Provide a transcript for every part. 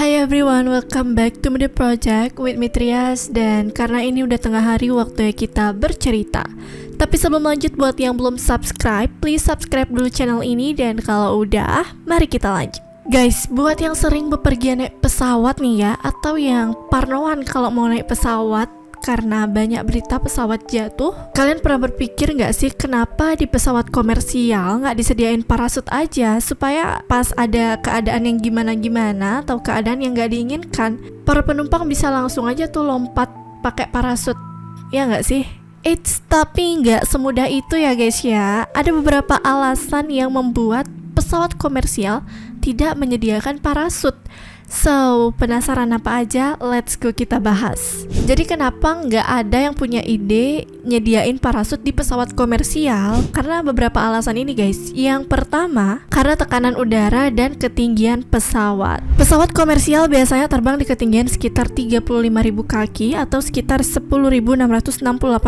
Hi everyone, welcome back to the project with me Trias. Dan karena ini udah tengah hari waktunya kita bercerita. Tapi sebelum lanjut, buat yang belum subscribe, please subscribe dulu channel ini. Dan kalau udah, mari kita lanjut. Guys, buat yang sering bepergian naik pesawat nih ya, atau yang parnoan kalau mau naik pesawat karena banyak berita pesawat jatuh, kalian pernah berpikir nggak sih kenapa di pesawat komersial nggak disediain parasut aja supaya pas ada keadaan yang gimana-gimana atau keadaan yang nggak diinginkan, para penumpang bisa langsung aja tuh lompat pakai parasut, ya nggak sih? Tapi nggak semudah itu ya guys ya. Ada beberapa alasan yang membuat pesawat komersial tidak menyediakan parasut. So, penasaran apa aja? Let's go kita bahas. Jadi kenapa nggak ada yang punya ide nyediain parasut di pesawat komersial? Karena beberapa alasan ini guys. Yang pertama, karena tekanan udara dan ketinggian pesawat. Pesawat komersial biasanya terbang di ketinggian sekitar 35.000 kaki atau sekitar 10.668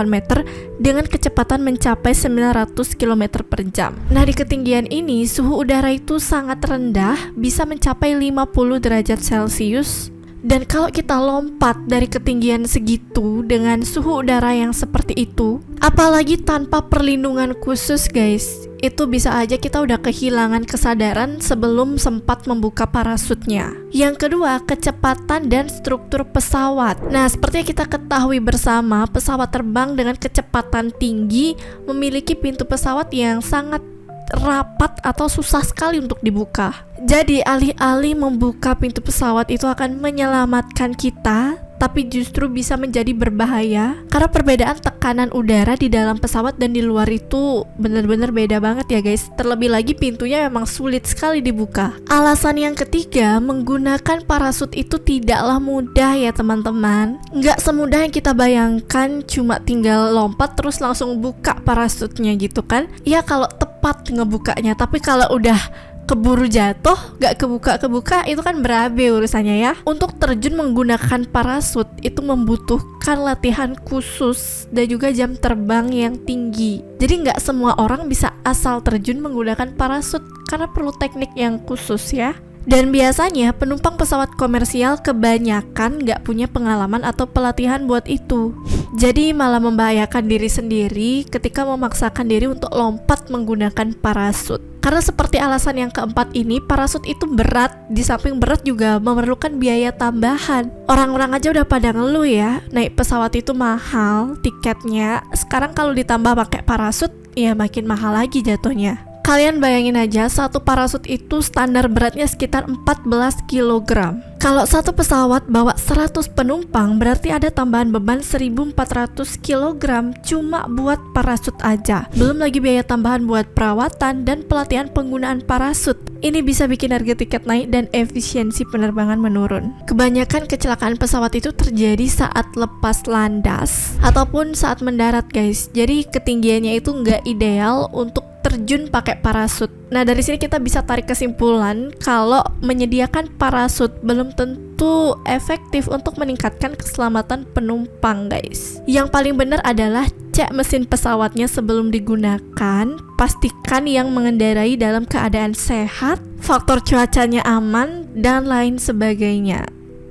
meter dengan kecepatan mencapai 900 km per jam. Nah, di ketinggian ini suhu udara itu sangat rendah, bisa mencapai 50 derajat Celcius. Dan kalau kita lompat dari ketinggian segitu dengan suhu udara yang seperti itu, apalagi tanpa perlindungan khusus guys, itu bisa aja kita udah kehilangan kesadaran sebelum sempat membuka parasutnya. Yang kedua, kecepatan dan struktur pesawat. Nah, seperti yang kita ketahui bersama, pesawat terbang dengan kecepatan tinggi memiliki pintu pesawat yang sangat rapat atau susah sekali untuk dibuka. Jadi alih-alih membuka pintu pesawat itu akan menyelamatkan kita, tapi justru bisa menjadi berbahaya karena perbedaan tekanan udara di dalam pesawat dan di luar itu benar-benar beda banget ya guys. Terlebih lagi pintunya memang sulit sekali dibuka. Alasan yang ketiga, menggunakan parasut itu tidaklah mudah ya teman-teman. Nggak semudah yang kita bayangkan cuma tinggal lompat terus langsung buka parasutnya gitu kan. Ya kalau tepat ngebukanya, tapi kalau udah keburu jatuh, gak kebuka itu kan berabe urusannya ya. Untuk terjun menggunakan parasut itu membutuhkan latihan khusus dan juga jam terbang yang tinggi. Jadi gak semua orang bisa asal terjun menggunakan parasut karena perlu teknik yang khusus ya. Dan biasanya penumpang pesawat komersial kebanyakan gak punya pengalaman atau pelatihan buat itu. Jadi malah membahayakan diri sendiri ketika memaksakan diri untuk lompat menggunakan parasut. Karena seperti alasan yang keempat ini, parasut itu berat, di samping berat juga memerlukan biaya tambahan. Orang-orang aja udah pada ngeluh ya, naik pesawat itu mahal tiketnya. Sekarang kalau ditambah pakai parasut, ya makin mahal lagi jatuhnya. Kalian bayangin aja, satu parasut itu standar beratnya sekitar 14 kg. Kalau satu pesawat bawa 100 penumpang, berarti ada tambahan beban 1.400 kg cuma buat parasut aja. Belum lagi biaya tambahan buat perawatan dan pelatihan penggunaan parasut. Ini bisa bikin harga tiket naik dan efisiensi penerbangan menurun. Kebanyakan kecelakaan pesawat itu terjadi saat lepas landas ataupun saat mendarat guys. Jadi ketinggiannya itu nggak ideal untuk terjun pakai parasut. Nah, dari sini kita bisa tarik kesimpulan kalau menyediakan parasut belum tentu efektif untuk meningkatkan keselamatan penumpang guys. Yang paling benar adalah cek mesin pesawatnya sebelum digunakan, pastikan yang mengendarai dalam keadaan sehat, faktor cuacanya aman, dan lain sebagainya.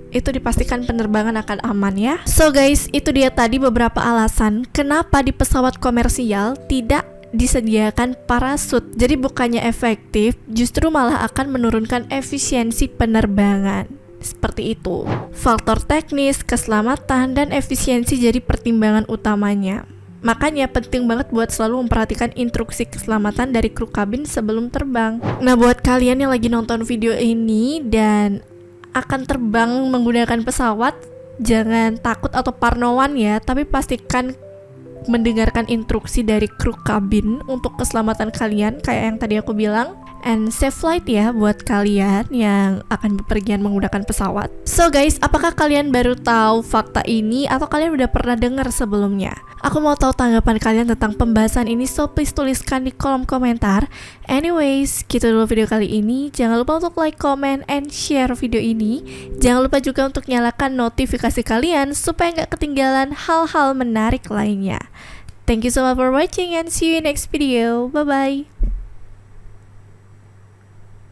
Itu dipastikan penerbangan akan aman ya. So guys, itu dia tadi beberapa alasan kenapa di pesawat komersial tidak disediakan parasut. Jadi bukannya efektif, justru malah akan menurunkan efisiensi penerbangan. Seperti itu. Faktor teknis, keselamatan, dan efisiensi jadi pertimbangan utamanya. Makanya penting banget buat selalu memperhatikan instruksi keselamatan dari kru kabin sebelum terbang. Nah, buat kalian yang lagi nonton video ini dan akan terbang menggunakan pesawat, jangan takut atau parnoan ya, tapi pastikan mendengarkan instruksi dari kru kabin untuk keselamatan kalian kayak yang tadi aku bilang. And safe flight ya buat kalian yang akan bepergian menggunakan pesawat. So guys, apakah kalian baru tahu fakta ini atau kalian udah pernah dengar sebelumnya? Aku mau tahu tanggapan kalian tentang pembahasan ini, so please tuliskan di kolom komentar. Anyways, gitu dulu video kali ini. Jangan lupa untuk like, comment, and share video ini. Jangan lupa juga untuk nyalakan notifikasi kalian supaya nggak ketinggalan hal-hal menarik lainnya. Thank you so much for watching and see you in next video. Bye bye.